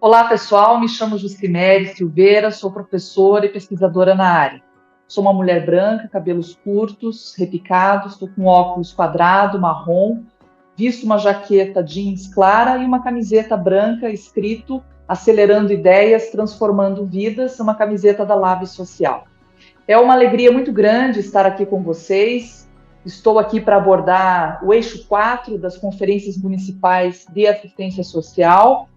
Olá, pessoal. Me chamo Jucimere Silveira, sou professora e pesquisadora na área. Sou uma mulher branca, cabelos curtos, repicados, estou com óculos quadrado, marrom, visto uma jaqueta jeans clara e uma camiseta branca escrito "Acelerando Ideias, Transformando Vidas", uma camiseta da Lab Social. É uma alegria muito grande estar aqui com vocês. Estou aqui para abordar o eixo 4 das conferências municipais de assistência social.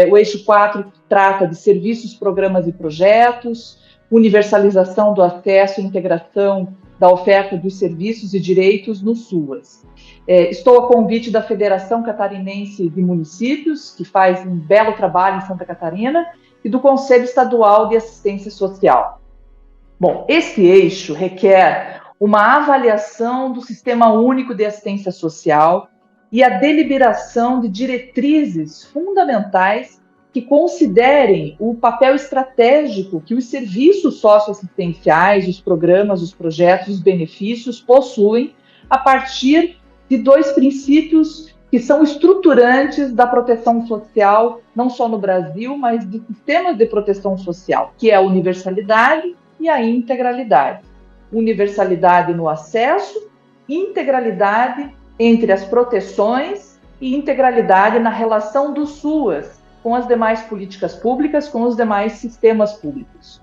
O eixo 4 trata de serviços, programas e projetos, universalização do acesso e integração da oferta dos serviços e direitos no SUAS. Estou a convite da Federação Catarinense de Municípios, que faz um belo trabalho em Santa Catarina, e do Conselho Estadual de Assistência Social. Bom, esse eixo requer uma avaliação do Sistema Único de Assistência Social e a deliberação de diretrizes fundamentais que considerem o papel estratégico que os serviços socioassistenciais, os programas, os projetos, os benefícios possuem a partir de dois princípios que são estruturantes da proteção social, não só no Brasil, mas de sistemas de proteção social, que é a universalidade e a integralidade. Universalidade no acesso, integralidade entre as proteções e integralidade na relação do SUAS com as demais políticas públicas, com os demais sistemas públicos.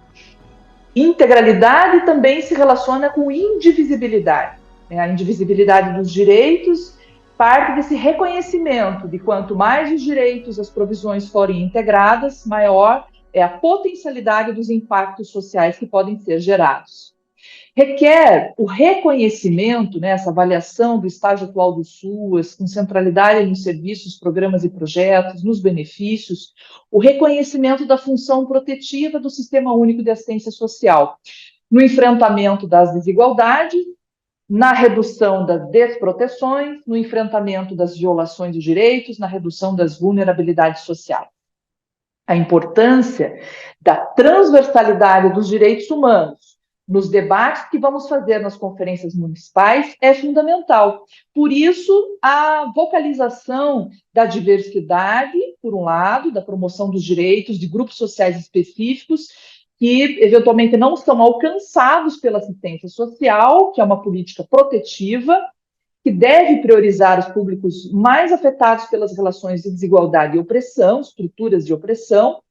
Integralidade também se relaciona com indivisibilidade. A indivisibilidade dos direitos parte desse reconhecimento de quanto mais os direitos, as provisões forem integradas, maior é a potencialidade dos impactos sociais que podem ser gerados. Requer o reconhecimento, essa avaliação do estágio atual do SUAS, com centralidade nos serviços, programas e projetos, nos benefícios, o reconhecimento da função protetiva do Sistema Único de Assistência Social, no enfrentamento das desigualdades, na redução das desproteções, no enfrentamento das violações dos direitos, na redução das vulnerabilidades sociais. A importância da transversalidade dos direitos humanos nos debates que vamos fazer nas conferências municipais é fundamental. Por isso, a vocalização da diversidade, por um lado, da promoção dos direitos de grupos sociais específicos, que eventualmente não são alcançados pela assistência social, que é uma política protetiva, que deve priorizar os públicos mais afetados pelas relações de desigualdade e opressão, estruturas de opressão,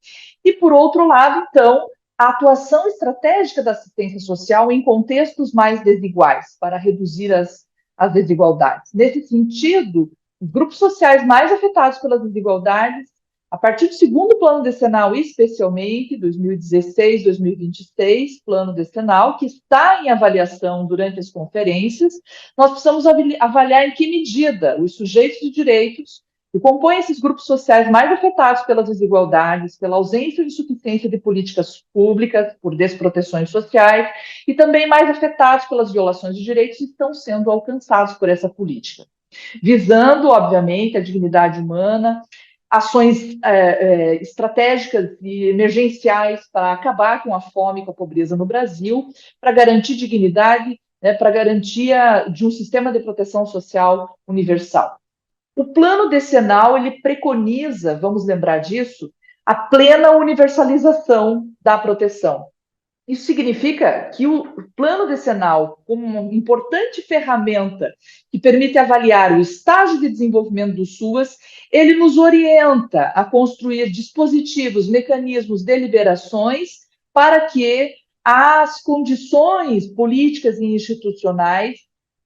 e, por outro lado, então, a atuação estratégica da assistência social em contextos mais desiguais, para reduzir as desigualdades. Nesse sentido, os grupos sociais mais afetados pelas desigualdades, a partir do segundo plano decenal, especialmente, 2016, 2026, plano decenal, que está em avaliação durante as conferências, nós precisamos avaliar em que medida os sujeitos de direitos que compõem esses grupos sociais mais afetados pelas desigualdades, pela ausência de suficiência de políticas públicas, por desproteções sociais, e também mais afetados pelas violações de direitos, estão sendo alcançados por essa política. Visando, obviamente, a dignidade humana, ações estratégicas e emergenciais para acabar com a fome e com a pobreza no Brasil, para garantir dignidade, para garantia de um sistema de proteção social universal. O plano decenal, ele preconiza, vamos lembrar disso, a plena universalização da proteção. Isso significa que o plano decenal, como uma importante ferramenta que permite avaliar o estágio de desenvolvimento do SUAS, ele nos orienta a construir dispositivos, mecanismos, deliberações para que as condições políticas e institucionais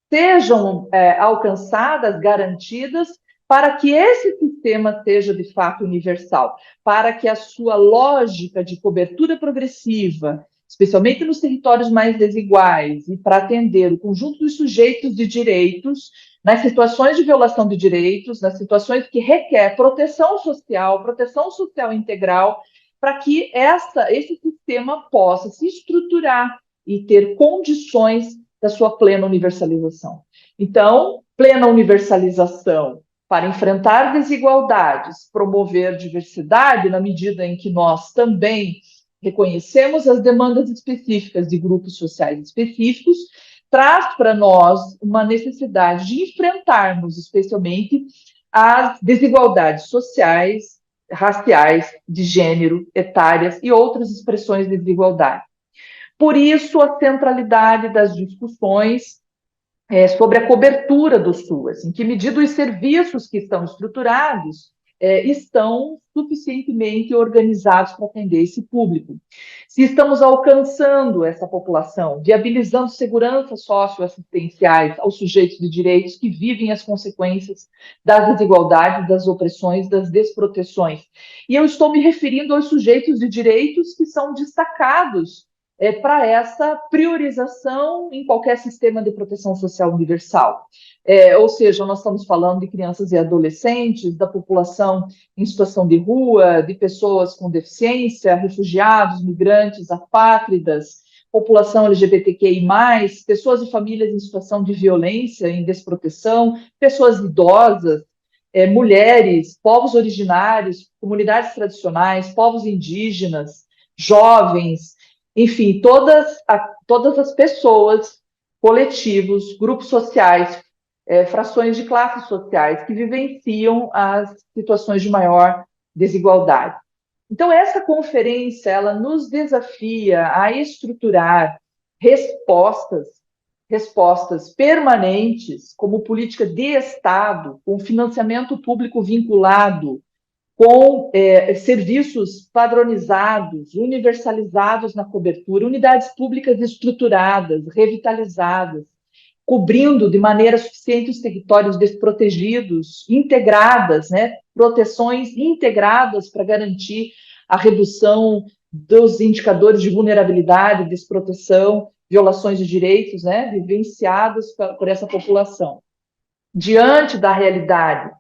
sejam alcançadas, garantidas, para que esse sistema seja de fato universal, para que a sua lógica de cobertura progressiva, especialmente nos territórios mais desiguais, e para atender o conjunto dos sujeitos de direitos, nas situações de violação de direitos, nas situações que requer proteção social integral, para que esse sistema possa se estruturar e ter condições da sua plena universalização. Então, plena universalização para enfrentar desigualdades, promover diversidade, na medida em que nós também reconhecemos as demandas específicas de grupos sociais específicos, traz para nós uma necessidade de enfrentarmos, especialmente, as desigualdades sociais, raciais, de gênero, etárias e outras expressões de desigualdade. Por isso, a centralidade das discussões sobre a cobertura do SUAS, em que medida os serviços que estão estruturados estão suficientemente organizados para atender esse público. Se estamos alcançando essa população, viabilizando seguranças socioassistenciais aos sujeitos de direitos que vivem as consequências das desigualdades, das opressões, das desproteções. E eu estou me referindo aos sujeitos de direitos que são destacados para essa priorização em qualquer sistema de proteção social universal. Ou seja, nós estamos falando de crianças e adolescentes, da população em situação de rua, de pessoas com deficiência, refugiados, migrantes, apátridas, população LGBTQI+, pessoas e famílias em situação de violência, em desproteção, pessoas idosas, mulheres, povos originários, comunidades tradicionais, povos indígenas, jovens, enfim, todas as pessoas, coletivos, grupos sociais, frações de classes sociais que vivenciam as situações de maior desigualdade. Então, essa conferência, ela nos desafia a estruturar respostas permanentes como política de Estado, com financiamento público vinculado, com serviços padronizados, universalizados na cobertura, unidades públicas estruturadas, revitalizadas, cobrindo de maneira suficiente os territórios desprotegidos, integradas, proteções integradas para garantir a redução dos indicadores de vulnerabilidade, desproteção, violações de direitos, vivenciados por essa população. Diante da realidade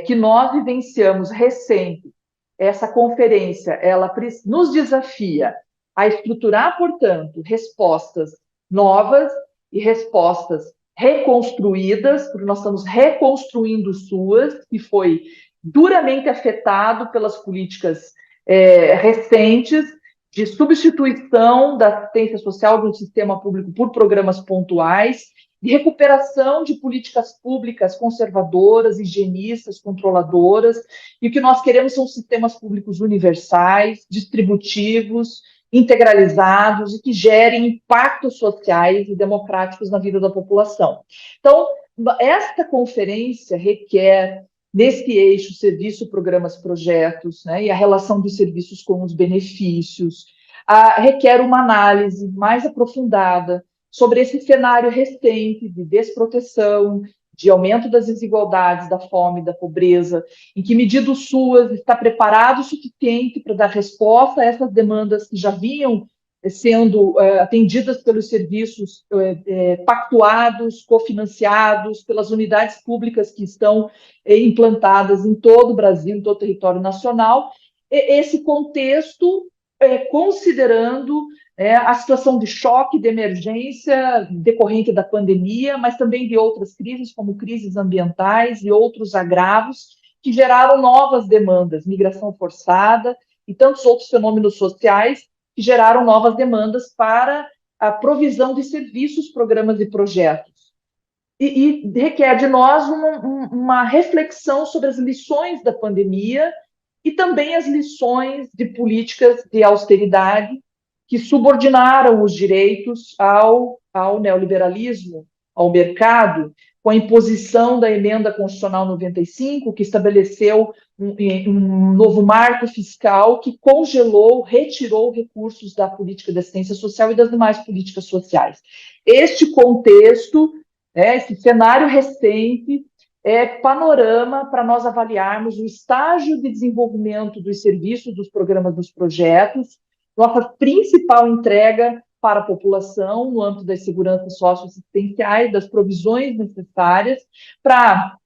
que nós vivenciamos recente, essa conferência, ela nos desafia a estruturar, portanto, respostas novas e respostas reconstruídas, porque nós estamos reconstruindo o SUAS, que foi duramente afetado pelas políticas recentes de substituição da assistência social do sistema público por programas pontuais, de recuperação de políticas públicas conservadoras, higienistas, controladoras, e o que nós queremos são sistemas públicos universais, distributivos, integralizados e que gerem impactos sociais e democráticos na vida da população. Então, esta conferência requer, nesse eixo, serviço, programas, projetos, e a relação dos serviços com os benefícios, requer uma análise mais aprofundada sobre esse cenário recente de desproteção, de aumento das desigualdades, da fome, da pobreza, em que medida o SUAS está preparado o suficiente para dar resposta a essas demandas que já vinham sendo atendidas pelos serviços pactuados, cofinanciados, pelas unidades públicas que estão implantadas em todo o Brasil, em todo o território nacional, esse contexto considerando a situação de choque, de emergência decorrente da pandemia, mas também de outras crises, como crises ambientais e outros agravos que geraram novas demandas, migração forçada e tantos outros fenômenos sociais que geraram novas demandas para a provisão de serviços, programas e projetos. E requer de nós uma reflexão sobre as lições da pandemia e também as lições de políticas de austeridade que subordinaram os direitos ao neoliberalismo, ao mercado, com a imposição da Emenda Constitucional 95, que estabeleceu um novo marco fiscal que congelou, retirou recursos da política de assistência social e das demais políticas sociais. Este contexto, esse cenário recente, panorama para nós avaliarmos o estágio de desenvolvimento dos serviços, dos programas, dos projetos, nossa principal entrega para a população no âmbito das seguranças socioassistenciais, das provisões necessárias para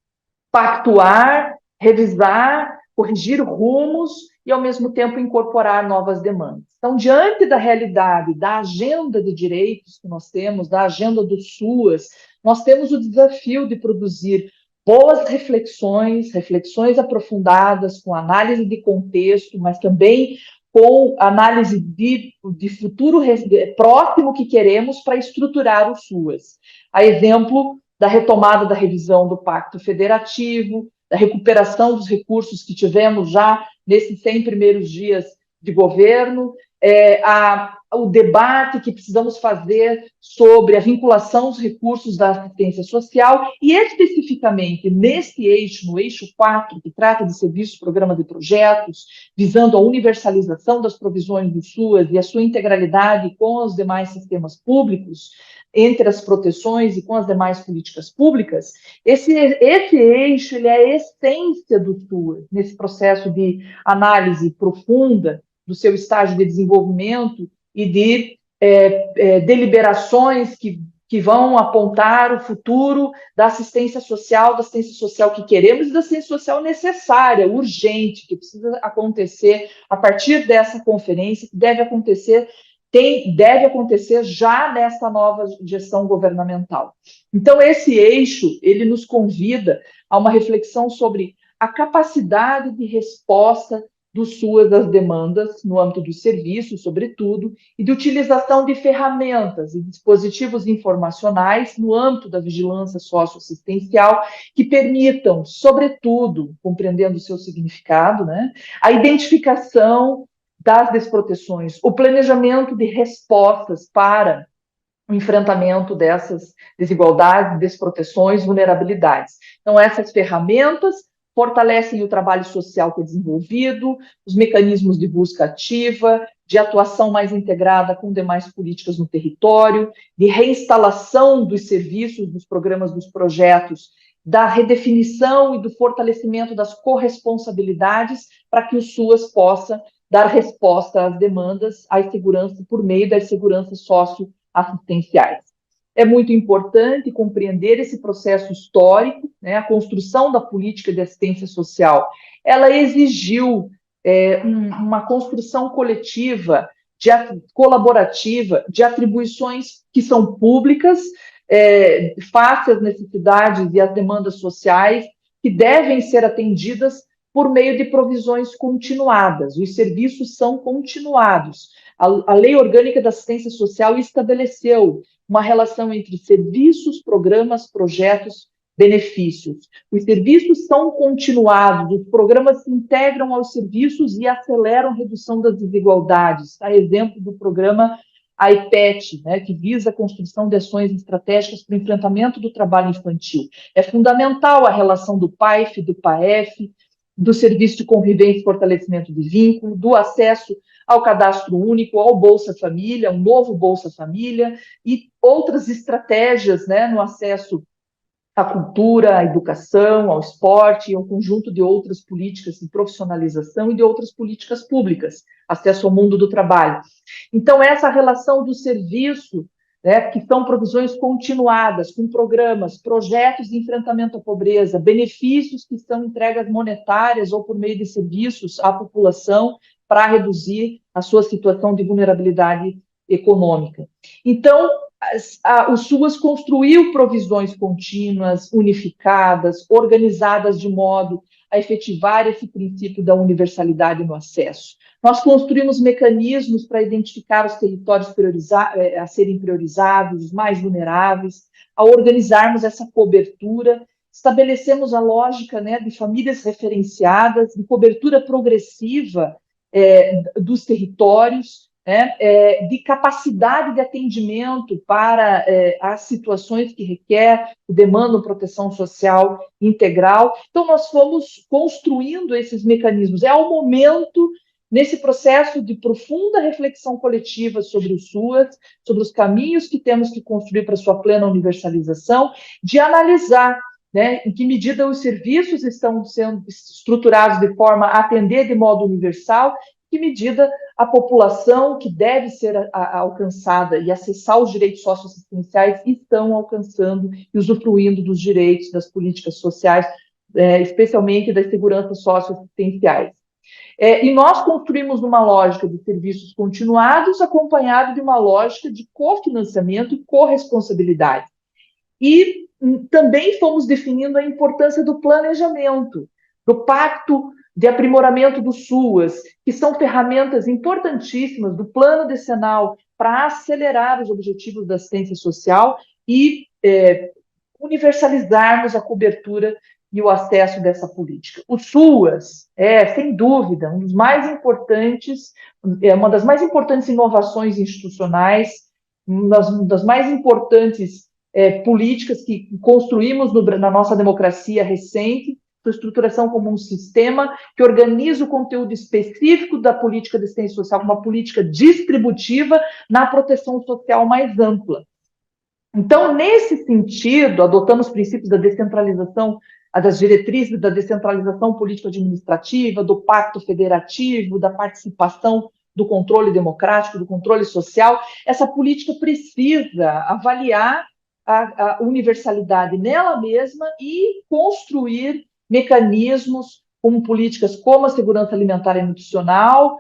pactuar, revisar, corrigir rumos e, ao mesmo tempo, incorporar novas demandas. Então, diante da realidade, da agenda de direitos que nós temos, da agenda do SUAS, nós temos o desafio de produzir boas reflexões aprofundadas, com análise de contexto, mas também com análise de futuro próximo que queremos para estruturar o SUAS. A exemplo da retomada da revisão do Pacto Federativo, da recuperação dos recursos que tivemos já nesses 100 primeiros dias de governo, o debate que precisamos fazer sobre a vinculação dos recursos da assistência social e, especificamente, nesse eixo, no eixo 4, que trata de serviços, programas e projetos, visando a universalização das provisões do SUAS e a sua integralidade com os demais sistemas públicos, entre as proteções e com as demais políticas públicas, esse eixo ele é a essência do SUAS, nesse processo de análise profunda do seu estágio de desenvolvimento e de deliberações que vão apontar o futuro da assistência social que queremos e da assistência social necessária, urgente, que precisa acontecer a partir dessa conferência, que deve acontecer já nesta nova gestão governamental. Então, esse eixo, ele nos convida a uma reflexão sobre a capacidade de resposta do SUAS das demandas, no âmbito dos serviços, sobretudo, e de utilização de ferramentas e dispositivos informacionais no âmbito da vigilância socioassistencial que permitam, sobretudo, compreendendo o seu significado, né, a identificação das desproteções, o planejamento de respostas para o enfrentamento dessas desigualdades, desproteções, vulnerabilidades. Então, essas ferramentas fortalecem o trabalho social que é desenvolvido, os mecanismos de busca ativa, de atuação mais integrada com demais políticas no território, de reinstalação dos serviços, dos programas, dos projetos, da redefinição e do fortalecimento das corresponsabilidades para que o SUAS possa dar resposta às demandas, à segurança por meio das seguranças socioassistenciais. É muito importante compreender esse processo histórico, né? A construção da política de assistência social, ela exigiu uma construção coletiva, colaborativa, de atribuições que são públicas, face às necessidades e às demandas sociais, que devem ser atendidas por meio de provisões continuadas. Os serviços são continuados. A Lei Orgânica da Assistência Social estabeleceu uma relação entre serviços, programas, projetos, benefícios. Os serviços são continuados, os programas se integram aos serviços e aceleram a redução das desigualdades. A exemplo do programa AIPET, né, que visa a construção de ações estratégicas para o enfrentamento do trabalho infantil. É fundamental a relação do PAIF, do PAEF, do Serviço de Convivência e Fortalecimento de Vínculo, do acesso ao Cadastro Único, ao Bolsa Família, um novo Bolsa Família, e outras estratégias, né, no acesso à cultura, à educação, ao esporte, e ao conjunto de outras políticas de profissionalização e de outras políticas públicas, acesso ao mundo do trabalho. Então, essa relação do serviço, né, que são provisões continuadas, com programas, projetos de enfrentamento à pobreza, benefícios que são entregas monetárias ou por meio de serviços à população para reduzir a sua situação de vulnerabilidade econômica. Então, o SUAS construiu provisões contínuas, unificadas, organizadas de modo a efetivar esse princípio da universalidade no acesso. Nós construímos mecanismos para identificar os territórios a serem priorizados, os mais vulneráveis, a organizarmos essa cobertura, estabelecemos a lógica, né, de famílias referenciadas, de cobertura progressiva dos territórios, né, de capacidade de atendimento para as situações que requer, demandam proteção social integral. Então, nós fomos construindo esses mecanismos. É o momento, nesse processo de profunda reflexão coletiva sobre o SUAS, sobre os caminhos que temos que construir para sua plena universalização, de analisar, né, em que medida os serviços estão sendo estruturados de forma a atender de modo universal, em que medida a população que deve ser alcançada e acessar os direitos socioassistenciais estão alcançando e usufruindo dos direitos das políticas sociais, especialmente das seguranças socioassistenciais. E nós construímos uma lógica de serviços continuados, acompanhado de uma lógica de cofinanciamento e corresponsabilidade. E também fomos definindo a importância do planejamento, do pacto de aprimoramento do SUAS, que são ferramentas importantíssimas do plano decenal para acelerar os objetivos da assistência social e universalizarmos a cobertura e o acesso dessa política. O SUAS é, sem dúvida, um dos mais importantes, uma das mais importantes inovações institucionais, uma das mais importantes políticas que construímos na nossa democracia recente, sua estruturação como um sistema que organiza o conteúdo específico da política de assistência social, uma política distributiva na proteção social mais ampla. Então, nesse sentido, adotamos os princípios da descentralização, das diretrizes da descentralização político-administrativa, do pacto federativo, da participação, do controle democrático, do controle social. Essa política precisa avaliar a universalidade nela mesma e construir mecanismos como políticas como a segurança alimentar e nutricional,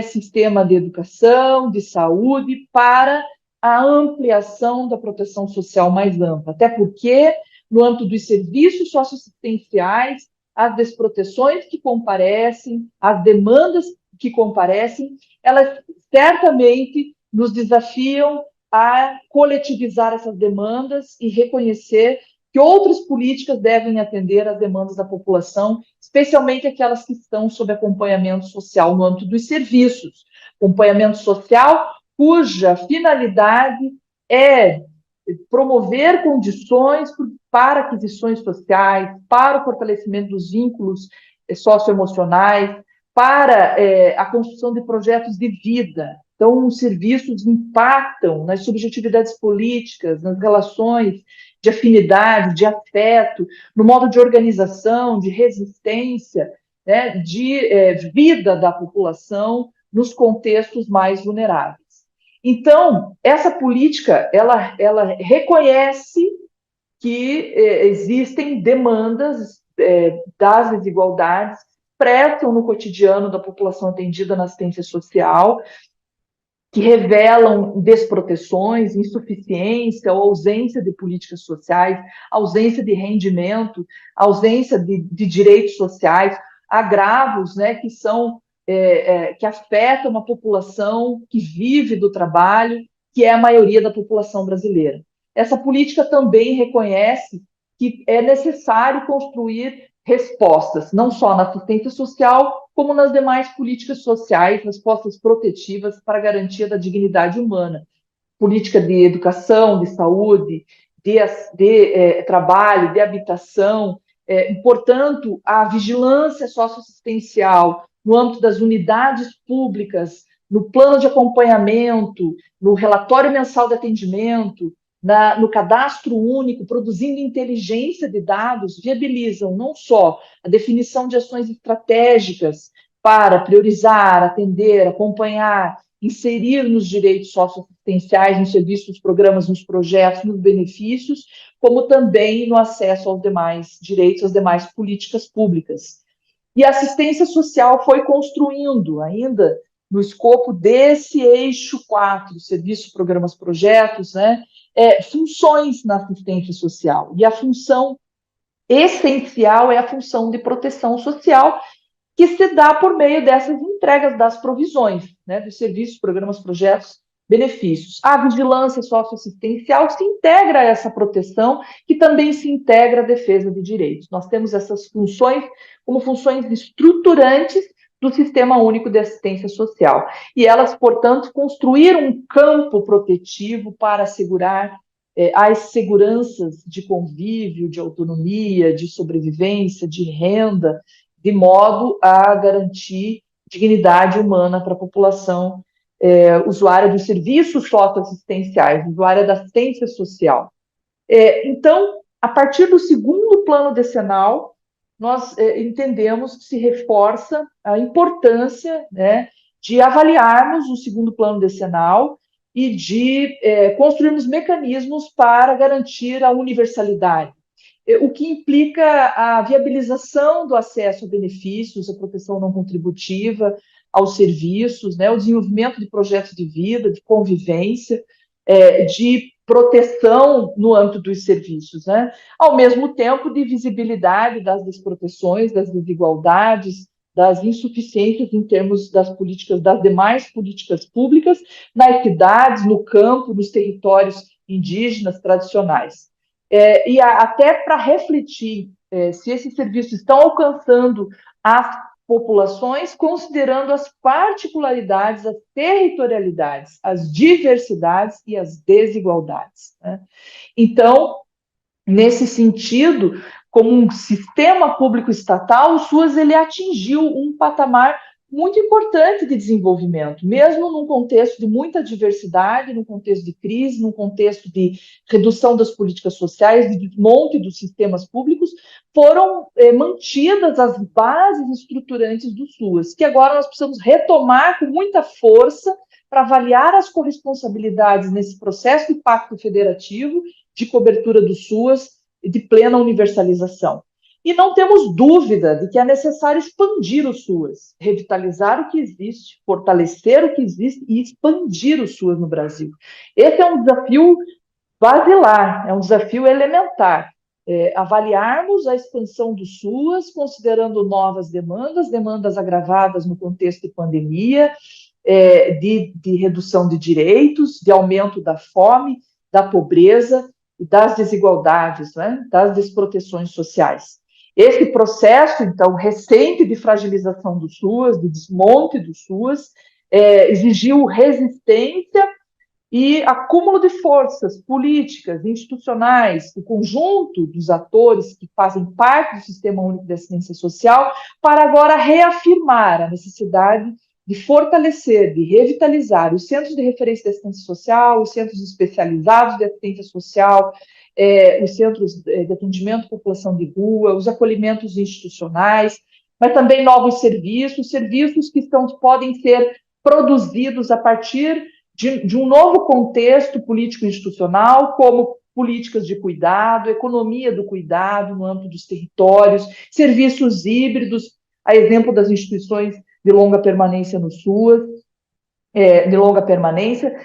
sistema de educação, de saúde, para a ampliação da proteção social mais ampla. Até porque, no âmbito dos serviços socioassistenciais, as desproteções que comparecem, as demandas que comparecem, elas certamente nos desafiam a coletivizar essas demandas e reconhecer que outras políticas devem atender às demandas da população, especialmente aquelas que estão sob acompanhamento social no âmbito dos serviços. Acompanhamento social cuja finalidade é promover condições para aquisições sociais, para o fortalecimento dos vínculos socioemocionais, para a construção de projetos de vida. Então, os serviços impactam nas subjetividades políticas, nas relações de afinidade, de afeto, no modo de organização, de resistência, né, de vida da população nos contextos mais vulneráveis. Então, essa política, ela reconhece que existem demandas das desigualdades que expressam no cotidiano da população atendida na assistência social, que revelam desproteções, insuficiência ou ausência de políticas sociais, ausência de rendimento, ausência de direitos sociais, agravos, né, que são que afetam a população que vive do trabalho, que é a maioria da população brasileira. Essa política também reconhece que é necessário construir respostas, não só na assistência social, como nas demais políticas sociais, respostas protetivas para a garantia da dignidade humana. Política de educação, de saúde, de trabalho, de habitação, portanto, a vigilância socioassistencial no âmbito das unidades públicas, no plano de acompanhamento, no relatório mensal de atendimento, no cadastro único, produzindo inteligência de dados, viabilizam não só a definição de ações estratégicas para priorizar, atender, acompanhar, inserir nos direitos socioassistenciais, nos serviços, nos programas, nos projetos, nos benefícios, como também no acesso aos demais direitos, às demais políticas públicas. E a assistência social foi construindo, ainda no escopo desse eixo 4, serviços, programas, projetos, né, funções na assistência social. E a função essencial é a função de proteção social, que se dá por meio dessas entregas das provisões, né, dos serviços, programas, projetos, benefícios. A vigilância socioassistencial se integra a essa proteção, que também se integra à defesa de direitos. Nós temos essas funções como funções estruturantes do Sistema Único de Assistência Social. E elas, portanto, construíram um campo protetivo para assegurar as seguranças de convívio, de autonomia, de sobrevivência, de renda, de modo a garantir dignidade humana para a população usuária dos serviços socioassistenciais, usuária da assistência social. Então, a partir do segundo plano decenal, nós entendemos que se reforça a importância, né, de avaliarmos o segundo plano decenal e de construirmos mecanismos para garantir a universalidade, o que implica a viabilização do acesso a benefícios, a proteção não contributiva, aos serviços, né, o desenvolvimento de projetos de vida, de convivência, de proteção no âmbito dos serviços, né, ao mesmo tempo de visibilidade das desproteções, das desigualdades, das insuficiências em termos das políticas, das demais políticas públicas, nas cidades, no campo, nos territórios indígenas tradicionais. E até para refletir se esses serviços estão alcançando as populações, considerando as particularidades, as territorialidades, as diversidades e as desigualdades, né? Então, nesse sentido, como um sistema público estatal, o SUAS ele atingiu um patamar muito importante de desenvolvimento, mesmo num contexto de muita diversidade, num contexto de crise, num contexto de redução das políticas sociais, de desmonte dos sistemas públicos, foram mantidas as bases estruturantes do SUAS, que agora nós precisamos retomar com muita força para avaliar as corresponsabilidades nesse processo de pacto federativo de cobertura do SUAS e de plena universalização. E não temos dúvida de que é necessário expandir o SUAS, revitalizar o que existe, fortalecer o que existe e expandir o SUAS no Brasil. Esse é um desafio basilar, é um desafio elementar. Avaliarmos a expansão do SUAS, considerando novas demandas, demandas agravadas no contexto de pandemia, de redução de direitos, de aumento da fome, da pobreza, das desigualdades, né, das desproteções sociais. Esse processo, então, recente de fragilização do SUAS, de desmonte do SUAS, exigiu resistência e acúmulo de forças políticas, institucionais, o conjunto dos atores que fazem parte do Sistema Único de Assistência Social, para agora reafirmar a necessidade de fortalecer, de revitalizar os centros de referência de assistência social, os centros especializados de assistência social, os centros de atendimento à população de rua, os acolhimentos institucionais, mas também novos serviços, serviços que podem ser produzidos a partir de um novo contexto político-institucional, como políticas de cuidado, economia do cuidado no âmbito dos territórios, serviços híbridos, a exemplo das instituições de longa permanência no SUAS, de longa permanência,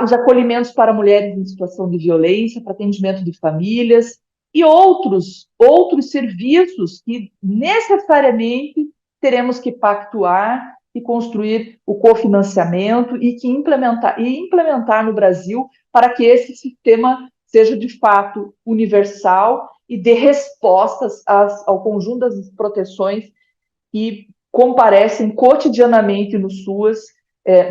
os acolhimentos para mulheres em situação de violência, para atendimento de famílias, e outros serviços que necessariamente teremos que pactuar e construir o cofinanciamento e implementar no Brasil para que esse sistema seja de fato universal e dê respostas ao conjunto das proteções que comparecem cotidianamente no SUAS,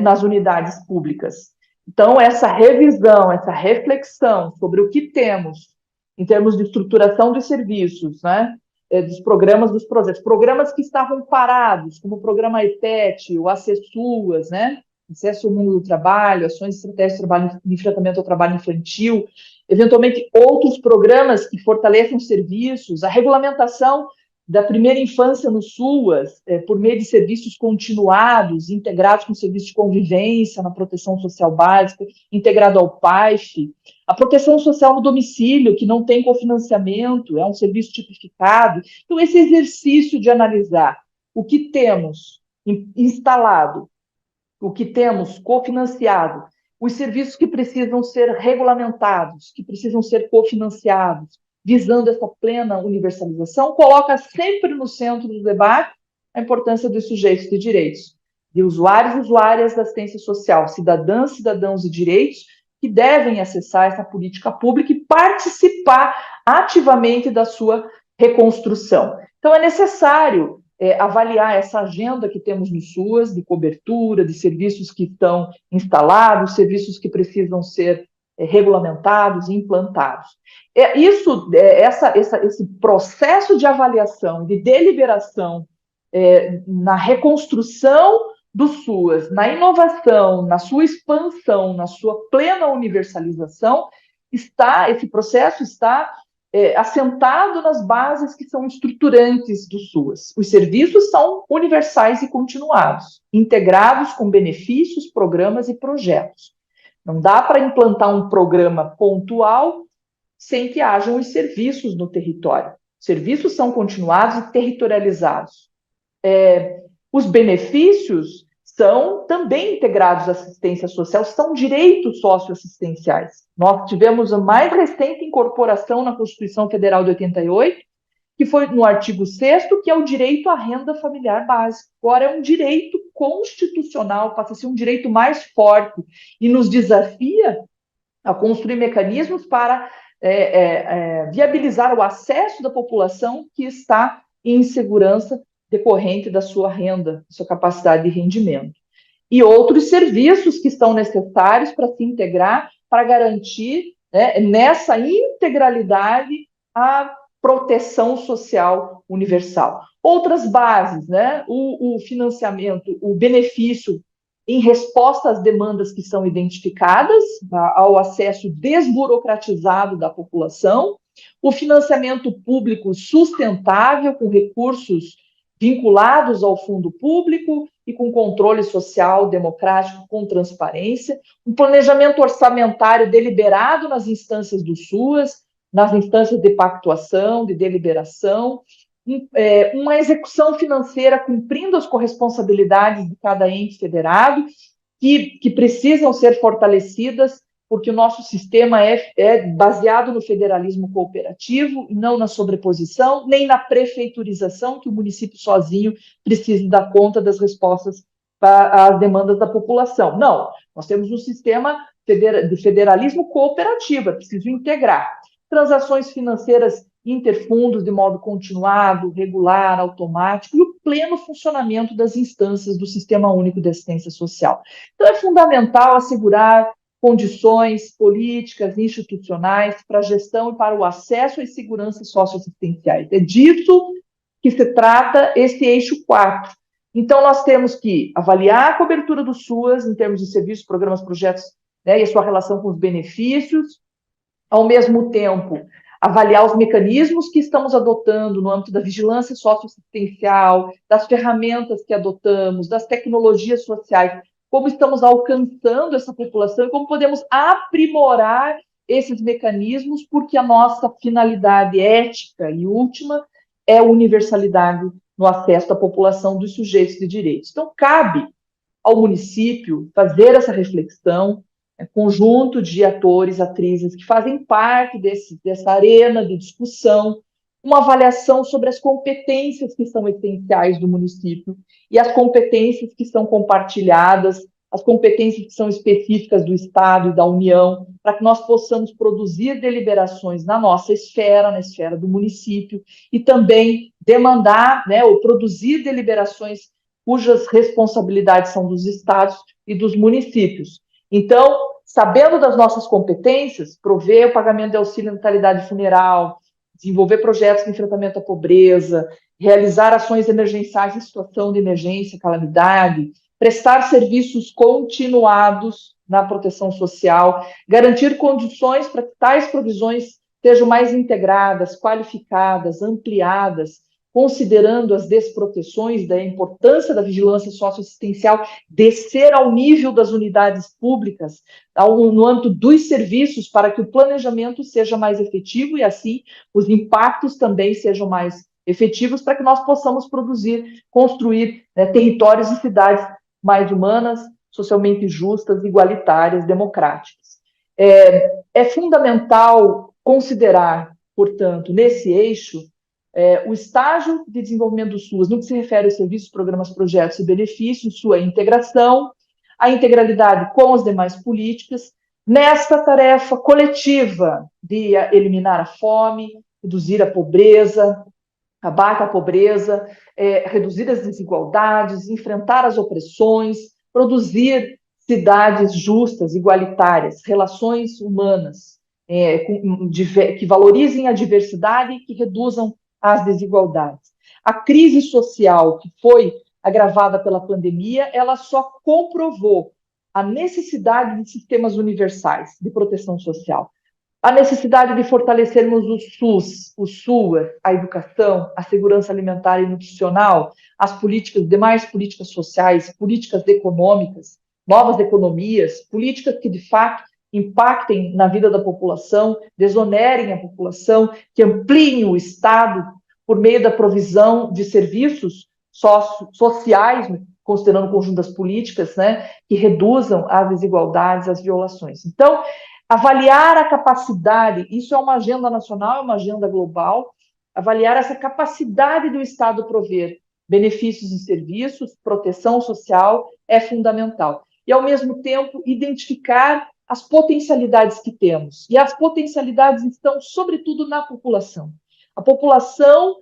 nas unidades públicas. Então, essa revisão, essa reflexão sobre o que temos em termos de estruturação dos serviços, né, dos programas, dos projetos, programas que estavam parados, como o programa ETET, o ACESUAS, né, Acesso ao Mundo do Trabalho, Ações Estratégicas de Trabalho, de Enfrentamento ao Trabalho Infantil, eventualmente outros programas que fortaleçam os serviços, a regulamentação da primeira infância no SUAS, por meio de serviços continuados, integrados com serviços de convivência na proteção social básica, integrado ao PAIF, a proteção social no domicílio, que não tem cofinanciamento, é um serviço tipificado. Então, esse exercício de analisar o que temos instalado, o que temos cofinanciado, os serviços que precisam ser regulamentados, que precisam ser cofinanciados, visando essa plena universalização, coloca sempre no centro do debate a importância dos sujeitos de direitos, de usuários e usuárias da assistência social, cidadãs, cidadãos e direitos, que devem acessar essa política pública e participar ativamente da sua reconstrução. Então, é necessário avaliar essa agenda que temos no SUAS, de cobertura, de serviços que estão instalados, serviços que precisam ser regulamentados e implantados. Esse processo de avaliação, de deliberação na reconstrução do SUAS, na inovação, na sua expansão, na sua plena universalização, esse processo está assentado nas bases que são estruturantes do SUAS. Os serviços são universais e continuados, integrados com benefícios, programas e projetos. Não dá para implantar um programa pontual sem que hajam os serviços no território. Os serviços são continuados e territorializados. Os benefícios são também integrados à assistência social, são direitos socioassistenciais. Nós tivemos a mais recente incorporação na Constituição Federal de 88, que foi no artigo 6º, que é o direito à renda familiar básica. Agora é um direito constitucional, passa a ser um direito mais forte e nos desafia a construir mecanismos para viabilizar o acesso da população que está em insegurança decorrente da sua renda, sua capacidade de rendimento. E outros serviços que estão necessários para se integrar, para garantir, né, nessa integralidade a proteção social universal. Outras bases, né, o financiamento, o benefício em resposta às demandas que são identificadas, ao acesso desburocratizado da população, o financiamento público sustentável, com recursos vinculados ao fundo público e com controle social democrático, com transparência, um planejamento orçamentário deliberado nas instâncias do SUAS, nas instâncias de pactuação, de deliberação, uma execução financeira cumprindo as corresponsabilidades de cada ente federado, que precisam ser fortalecidas, porque o nosso sistema é baseado no federalismo cooperativo, e não na sobreposição, nem na prefeiturização, que o município sozinho precisa dar conta das respostas às demandas da população. Não, nós temos um sistema de federalismo cooperativo, é preciso integrar transações financeiras interfundos de modo continuado, regular, automático, e o pleno funcionamento das instâncias do Sistema Único de Assistência Social. Então, é fundamental assegurar condições políticas, institucionais para a gestão e para o acesso às seguranças socioassistenciais. É disso que se trata esse eixo 4. Então, nós temos que avaliar a cobertura do SUAS em termos de serviços, programas, projetos, né, e a sua relação com os benefícios, ao mesmo tempo, avaliar os mecanismos que estamos adotando no âmbito da vigilância socioassistencial, das ferramentas que adotamos, das tecnologias sociais, como estamos alcançando essa população e como podemos aprimorar esses mecanismos, porque a nossa finalidade ética e última é a universalidade no acesso da população dos sujeitos de direitos. Então, cabe ao município fazer essa reflexão, conjunto de atores, atrizes que fazem parte dessa arena de discussão, uma avaliação sobre as competências que são essenciais do município e as competências que são compartilhadas, as competências que são específicas do Estado e da União, para que nós possamos produzir deliberações na nossa esfera, na esfera do município, e também demandar, né, ou produzir deliberações cujas responsabilidades são dos estados e dos municípios. Então, sabendo das nossas competências, prover o pagamento de auxílio natalidade funeral, desenvolver projetos de enfrentamento à pobreza, realizar ações emergenciais em situação de emergência, calamidade, prestar serviços continuados na proteção social, garantir condições para que tais provisões sejam mais integradas, qualificadas, ampliadas, considerando as desproteções da importância da vigilância socioassistencial, descer ao nível das unidades públicas, no âmbito dos serviços, para que o planejamento seja mais efetivo e, assim, os impactos também sejam mais efetivos, para que nós possamos produzir, construir, né, territórios e cidades mais humanas, socialmente justas, igualitárias, democráticas. É fundamental considerar, portanto, nesse eixo, o estágio de desenvolvimento do SUAS, no que se refere aos serviços, programas, projetos e benefícios, sua integração, a integralidade com as demais políticas, nesta tarefa coletiva de eliminar a fome, reduzir a pobreza, acabar com a pobreza, reduzir as desigualdades, enfrentar as opressões, produzir cidades justas, igualitárias, relações humanas, que valorizem a diversidade e que reduzam as desigualdades. A crise social que foi agravada pela pandemia, ela só comprovou a necessidade de sistemas universais de proteção social, a necessidade de fortalecermos o SUS, o SUAS, a educação, a segurança alimentar e nutricional, as políticas, demais políticas sociais, políticas econômicas, novas economias, políticas que, de fato, impactem na vida da população, desonerem a população, que ampliem o Estado por meio da provisão de serviços sociais, considerando o conjunto das políticas, né, que reduzam as desigualdades, as violações. Então, avaliar a capacidade, isso é uma agenda nacional, é uma agenda global, avaliar essa capacidade do Estado prover benefícios e serviços, proteção social, é fundamental. E, ao mesmo tempo, identificar as potencialidades que temos. E as potencialidades estão, sobretudo, na população. A população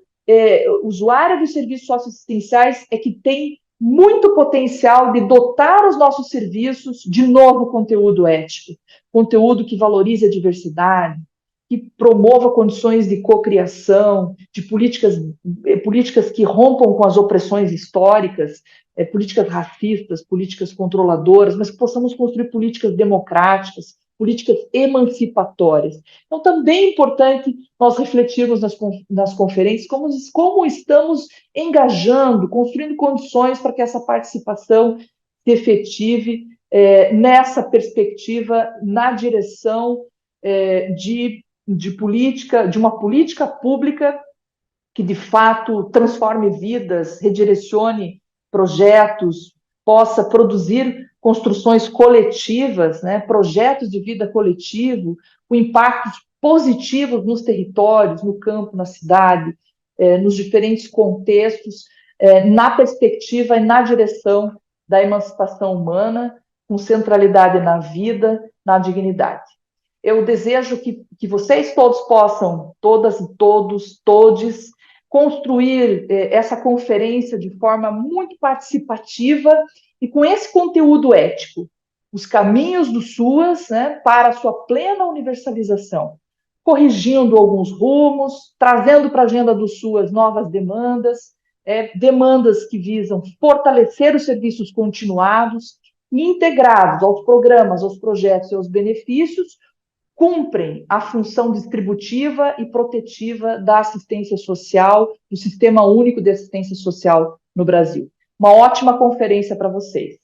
usuária dos serviços socioassistenciais é que tem muito potencial de dotar os nossos serviços de novo conteúdo ético, conteúdo que valorize a diversidade, que promova condições de cocriação, de políticas que rompam com as opressões históricas, políticas racistas, políticas controladoras, mas que possamos construir políticas democráticas, políticas emancipatórias. Então, também é importante nós refletirmos nas conferências como estamos engajando, construindo condições para que essa participação se efetive nessa perspectiva, na direção de uma política pública que, de fato, transforme vidas, redirecione projetos, possa produzir construções coletivas, né, projetos de vida coletivo, com impactos positivos nos territórios, no campo, na cidade, nos diferentes contextos, na perspectiva e na direção da emancipação humana, com centralidade na vida, na dignidade. Eu desejo que vocês todos possam, todas e todos, todes, construir essa conferência de forma muito participativa e com esse conteúdo ético, os caminhos do SUAS, né, para a sua plena universalização, corrigindo alguns rumos, trazendo para a agenda do SUAS novas demandas, demandas que visam fortalecer os serviços continuados e integrados aos programas, aos projetos e aos benefícios, cumprem a função distributiva e protetiva da assistência social, do Sistema Único de Assistência Social no Brasil. Uma ótima conferência para vocês.